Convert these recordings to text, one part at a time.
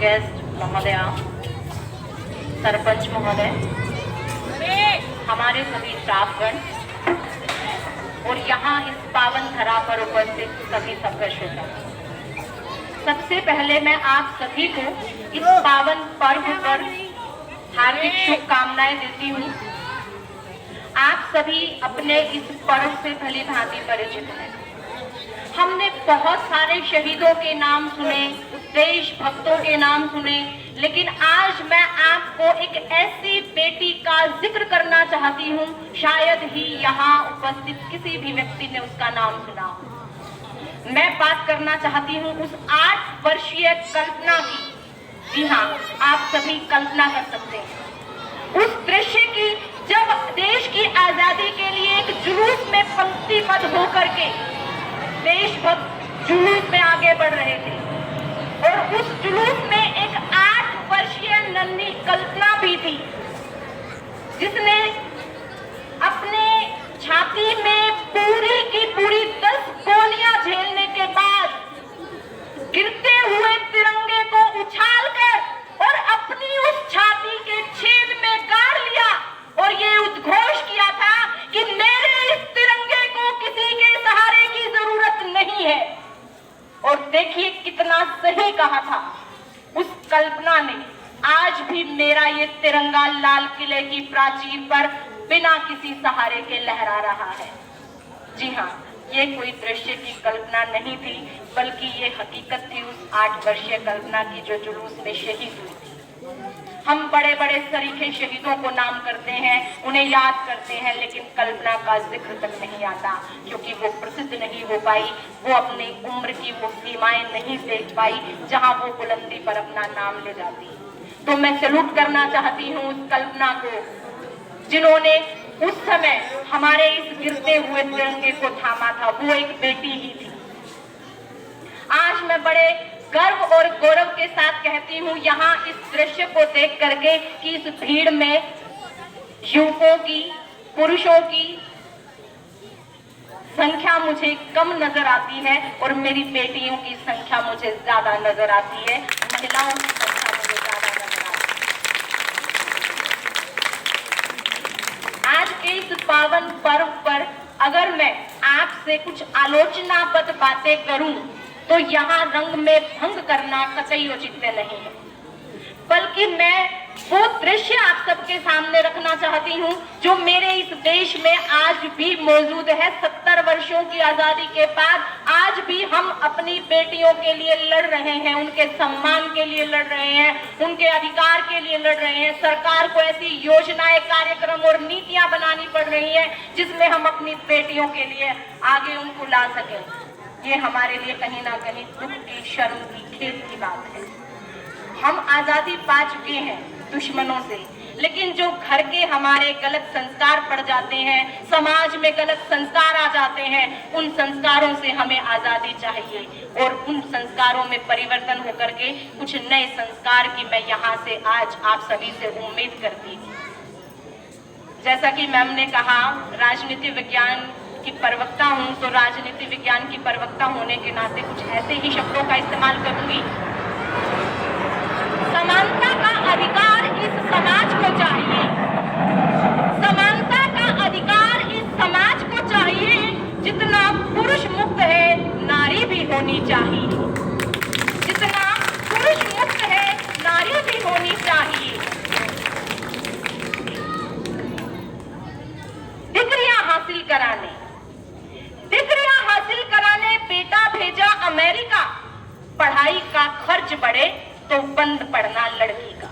Guest महोदय, सरपंच महोदय, हमारे सभी स्टाफगण और यहाँ इस पावन धरा पर उपस्थित सभी सदस्य, सबसे पहले मैं आप सभी को इस पावन पर्व पर हार्दिक शुभकामनाएं देती हूँ। आप सभी अपने इस पर्व से भली भांति परिचित हैं। हमने बहुत सारे शहीदों के नाम सुने, देशभक्तों के नाम सुने, लेकिन आज मैं आपको एक ऐसी बेटी का जिक्र करना चाहती हूँ, शायद ही यहाँ उपस्थित किसी भी व्यक्ति ने उसका नाम सुना हो। मैं बात करना चाहती हूँ उस 8 वर्षीय कल्पना की। जी हाँ, आप सभी कल्पना कर सकते हैं उस दृश्य की, जब देश की आजादी के लिए एक जुलूस में पंक्तिबद्ध होकर के देशभक्त जुलूस में आगे बढ़ रहे थे और उस जुलूस में एक 8 वर्षीय नन्ही कल्पना भी थी, जिसने अपने छाती में पूरी की पूरी 10 गोलियां झेलने के बाद गिरते हुए तिरंगे को उछालकर और अपनी उस छाती के छेद में गाड़ लिया और ये उद्घोष किया था कि मेरे इस तिरंगे को किसी के सहारे की जरूरत नहीं है। और देखिए कितना सही कहा था उस कल्पना ने। आज भी मेरा ये तिरंगा लाल किले की प्राचीर पर बिना किसी सहारे के लहरा रहा है। जी हाँ, ये कोई दृश्य की कल्पना नहीं थी, बल्कि ये हकीकत थी उस 8 वर्षीय कल्पना की जो जुलूस में शहीद हुई थी। हम बड़े बड़े सरीखे शहीदों को नाम करते हैं, उन्हें याद करते हैं, लेकिन कल्पना का जिक्र तक नहीं आता, क्योंकि वो प्रसिद्ध नहीं हो पाई, वो अपनी उम्र की वो सीमाएं नहीं देख पाई जहां वो बुलंदी पर अपना नाम ले जाती। तो मैं सैल्यूट करना चाहती हूँ उस कल्पना को, जिन्होंने उस समय हमारे इस गिरते हुए तिरंगे को थामा था। वो एक बेटी ही थी। आज मैं बड़े गर्व और गौरव के साथ कहती हूँ यहाँ इस दृश्य को देख करके कि इस भीड़ में युवकों की, पुरुषों की संख्या मुझे कम नजर आती है और मेरी बेटियों की संख्या मुझे ज्यादा नजर आती है, महिलाओं की संख्या मुझे ज्यादा नजर आती है। आज के इस पावन पर्व पर अगर मैं आपसे कुछ आलोचनाबद्ध बातें करूं तो यहाँ रंग में भंग करना कतई उचित नहीं है, बल्कि मैं वो दृश्य आप सबके सामने रखना चाहती हूँ जो मेरे इस देश में आज भी मौजूद है। 70 वर्षों की आजादी के बाद आज भी हम अपनी बेटियों के लिए लड़ रहे हैं, उनके सम्मान के लिए लड़ रहे हैं, उनके अधिकार के लिए लड़ रहे हैं। सरकार को ऐसी योजनाएं, कार्यक्रम और नीतियां बनानी पड़ रही है जिसमें हम अपनी बेटियों के लिए आगे उनको ला सकें। ये हमारे लिए कहीं ना कहीं दुख की, शर्म की, खेद की बात है। हम आजादी पा चुके हैं दुश्मनों से, लेकिन जो घर के हमारे गलत संस्कार पड़ जाते हैं, समाज में गलत संस्कार आ जाते हैं, उन संस्कारों से हमें आजादी चाहिए और उन संस्कारों में परिवर्तन होकर के कुछ नए संस्कार की मैं यहाँ से आज आप सभी से उम्मीद करती हूँ। जैसा कि मैम ने कहा, राजनीति विज्ञान की प्रवक्ता हूँ, तो राजनीति विज्ञान की प्रवक्ता होने के नाते कुछ ऐसे ही शब्दों का इस्तेमाल करूंगी। समानता का अधिकार इस समाज को चाहिए, समानता का अधिकार इस समाज को चाहिए। जितना पुरुष मुक्त है नारी भी होनी चाहिए, जितना पुरुष मुक्त है नारी भी होनी चाहिए। डिग्रियां हासिल कराने बेटा भेजा अमेरिका, पढ़ाई का खर्च बढ़े तो बंद पढ़ना लड़की का।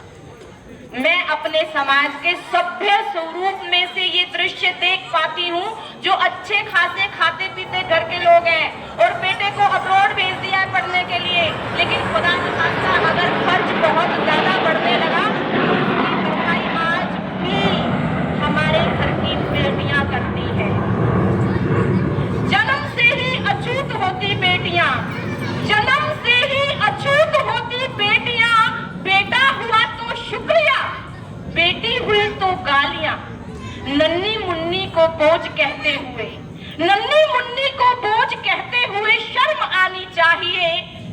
मैं अपने समाज के सभ्य स्वरूप में से ये दृश्य देख पाती हूँ, जो अच्छे खासे खाते पीते घर के लोग हैं और बेटे को अब्रॉड भेज दिया है पढ़ने के लिए, लेकिन खुदा न खास्ता अगर खर्च बहुत ज्यादा बढ़ने लगा तो उसकी भरपाई आज भी हमारे घर की बेटियां करती है। जन्म से ही अछूत होती बेटियां, जन्म से ही अछूत होती बेटियां। बेटा हुआ तो शुक्रिया, बेटी हुई तो गालियां। नन्ही मुन्नी को बोझ कहते हुए, नन्ही मुन्नी को बोझ कहते हुए शर्म आनी चाहिए।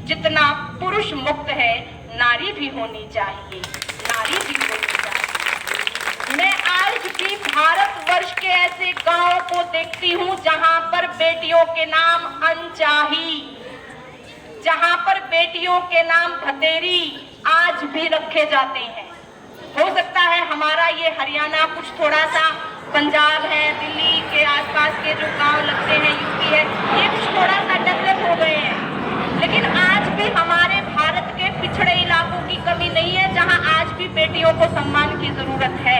जितना पुरुष मुक्त है नारी भी होनी चाहिए, नारी भी होनी चाहिए। मैं आज भी भारतवर्ष के ऐसे गांवों को देखती हूं जहां पर बेटियों के नाम अनचाही, जहां पर बेटियों के नाम भतेरी आज भी रखे जाते हैं। हो सकता है हमारा ये हरियाणा कुछ थोड़ा सा, पंजाब है, दिल्ली के आसपास के जो गांव लगते हैं, यूपी है, ये कुछ थोड़ा सा डेवलप हो गए हैं, लेकिन आज भी हमारे भारत के पिछड़े इलाकों की कमी नहीं है जहां आज भी बेटियों को सम्मान की जरूरत है।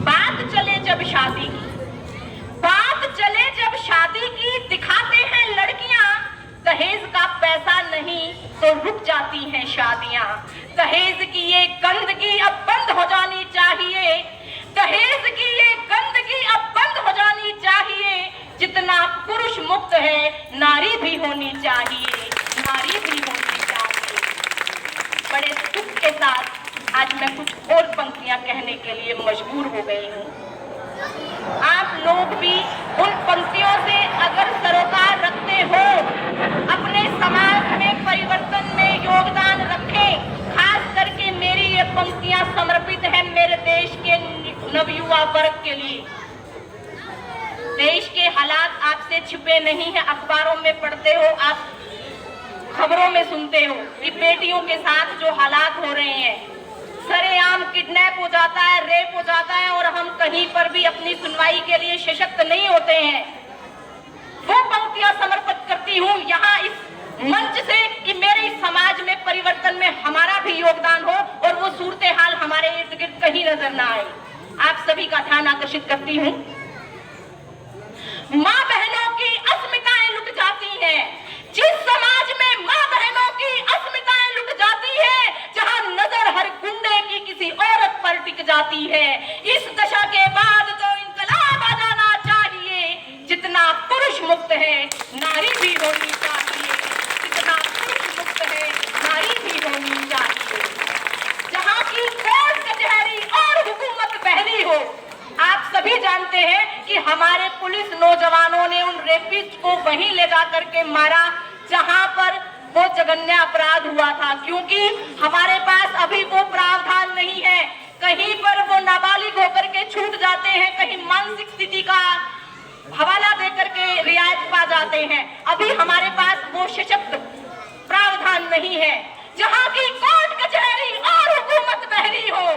बात चले जब शादी की, बात चले जब शादी की, दिखाते हैं लड़कियां दहेज का पैसा नहीं तो रुक जाती हैं शादियां। दहेज की ये गंदगी अब बंद हो जानी चाहिए, दहेज की ये गंदगी अब बंद हो जानी चाहिए। जितना पुरुष मुक्त है नारी भी होनी चाहिए, नारी भी होनी चाहिए। बड़े दुख के साथ आज मैं कुछ और पंक्तियां कहने के लिए मजबूर हो गई हूं। आप लोग भी उन पंक्तियों से अगर सरोकार रखते हो, अपने समाज में परिवर्तन में योगदान रखें। खास करके मेरी ये पंक्तियां समर्पित है मेरे देश के नवयुवा वर्ग के लिए। देश के हालात आपसे छिपे नहीं है, अखबारों में पढ़ते हो, आप खबरों में सुनते हो कि बेटियों के साथ जो हालात हो रहे हैं, सरेआम किडनैप हो जाता है, रेप हो जाता है, और हम कहीं पर भी अपनी सुनवाई के लिए सशक्त नहीं होते हैं। वो पंक्तियां समर्पित करती हूँ यहाँ इस मंच से कि मेरे इस समाज में परिवर्तन में हमारा भी योगदान हो और वो सूरत हाल हमारे इर्द गिर्द कहीं नजर ना आए। आप सभी का ध्यान आकर्षित करती हूँ। माँ बहनों की अस्मिताएं लुट जाती हैं, जिस समाज में माँ बहनों की अस्मिताएं लुट जाती है, जहां नजर हर गुंडे की किसी औरत पर टिक जाती है, इस दशा के बाद तो इंकलाब आ जाना चाहिए। जितना पुरुष मुक्त है नारी भी होनी चाहिए, जितना पुरुष मुक्त है नारी भी होनी चाहिए। जहां की कोर्ट कचहरी और हुकूमत पहली हो। आप सभी जानते हैं कि हमारे पुलिस नौजवानों ने उन रेपिस्ट को वहीं ले जाकर के मारा जहां पर वो जघन्य अपराध हुआ था, क्योंकि हमारे पास अभी वो प्रावधान नहीं है। कहीं पर वो नाबालिग होकर के छूट जाते हैं, कहीं मानसिक स्थिति का हवाला देकर के रियायत पा जाते हैं। अभी हमारे पास वो सशक्त प्रावधान नहीं है। जहां की कोर्ट कचहरी और हुकूमत बहरी हो,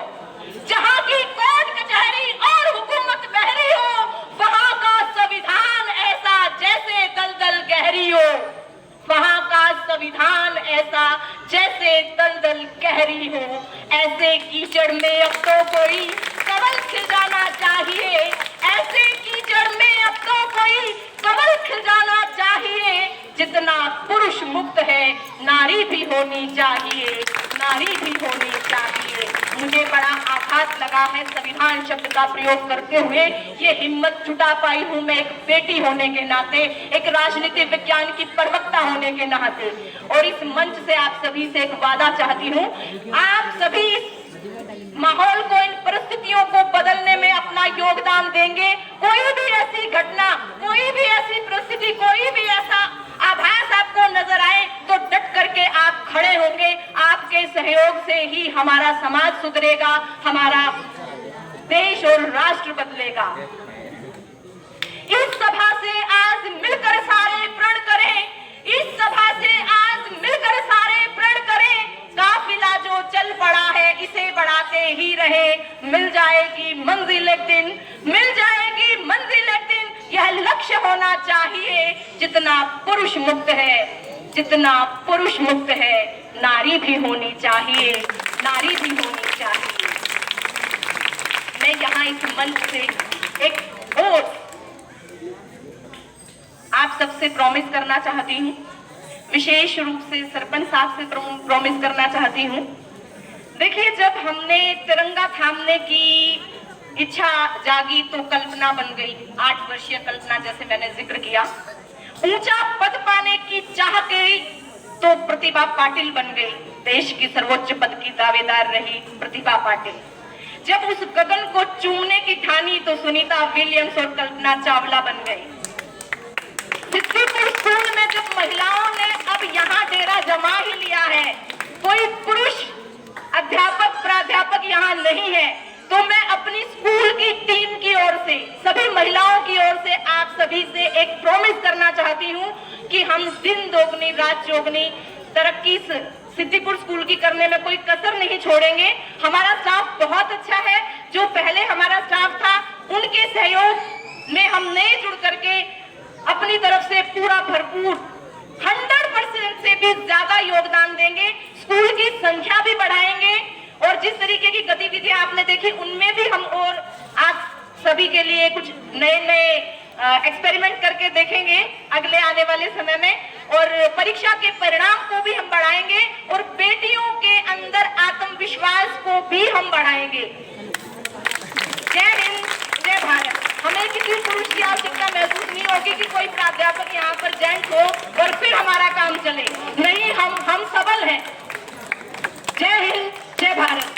जहां की कोर्ट कचहरी और हुकूमत बहरी हो, वहां का संविधान ऐसा जैसे दलदल गहरी हो, वहां का संविधान ऐसा जैसे दलदल गहरी हो। ऐसे कीचड़ में अब तो कोई कमल खिल जाना चाहिए, ऐसे कीचड़ में अब तो कोई कमल खिल जाना चाहिए। जितना पुरुष मुक्त है नारी भी होनी चाहिए, नारी भी होनी चाहिए। मुझे बड़ा आघात लगा है संविधान शब्द का प्रयोग करते हुए। ये हिम्मत जुटा पाई हूं मैं एक बेटी होने के नाते, एक राजनीतिक विज्ञान की प्रवक्ता होने के नाते। और इस मंच से आप सभी से एक वादा चाहती हूं, आप सभी इस माहौल को, इन परिस्थितियों को बदलने में अपना योगदान देंगे। कोई भी ऐसी घटना, कोई भी ऐसी परिस्थिति, कोई भी ऐसा आभास आपको नजर आए तो डट करके आप खड़े होंगे। आपके सहयोग से ही हमारा समाज सुधरेगा, हमारा देश और राष्ट्र बदलेगा। इस सभा से आज मिलकर सारे प्रण करें, इस सभा से आज मिलकर सारे प्रण करें। काफिला जो चल पड़ा है इसे बढ़ाते ही रहे, मिल जाएगी मंजिल एक दिन, मिल जाएगी मंजिल एक दिन। यह लक्ष्य होना चाहिए। जितना पुरुष मुक्त है, जितना पुरुष मुक्त है नारी भी होनी चाहिए, नारी भी होनी चाहिए। मैं यहाँ इस मंच से एक और आप सबसे प्रॉमिस करना चाहती हूँ, विशेष रूप से सरपंच साहब से प्रॉमिस करना चाहती हूँ। देखिए, जब हमने तिरंगा थामने की इच्छा जागी तो कल्पना बन गई, 8 वर्षीय कल्पना, जैसे मैंने जिक्र किया। ऊंचा पद पाने की चाह गई तो प्रतिभा पाटिल बन गई। देश की सर्वोच्च पद की दावेदार रही प्रतिभा पाटिल। जब उस गगन को चूमने की ठानी तो सुनीता विलियम्स और कल्पना चावला बन गई। स्कूल में जब महिलाओं ने अब यहाँ डेरा जमा ही नहीं है, तो मैं अपनी स्कूल की टीम की ओर से, सभी महिलाओं की ओर से आप सभी से एक प्रॉमिस करना चाहती हूँ कि हम दिन दोगुनी रात चौगुनी तरक्की सिद्दीपुर स्कूल की करने में कोई कसर नहीं छोड़ेंगे। हमारा स्टाफ बहुत अच्छा है, जो पहले हमारा स्टाफ था उनके सहयोग में हम नए जुड़ करके अपनी तरफ से पूरा भरपूर 100% से भी ज्यादा योगदान देंगे। स्कूल की संख्या भी बढ़ाएंगे और जिस तरीके की गतिविधियां आपने देखी उनमें भी हम और आप सभी के लिए कुछ नए नए एक्सपेरिमेंट करके देखेंगे अगले आने वाले समय में, और परीक्षा के परिणाम को भी हम बढ़ाएंगे और बेटियों के अंदर आत्मविश्वास को भी हम बढ़ाएंगे। जय हिंद, जय भारत। हमें किसी पुरुष की आवश्यकता महसूस नहीं होगी कि कोई प्राध्यापक यहाँ पर जेंट्स हो और फिर हमारा काम चले, नहीं, हम सबल हैं। जय हिंद, जय भारत।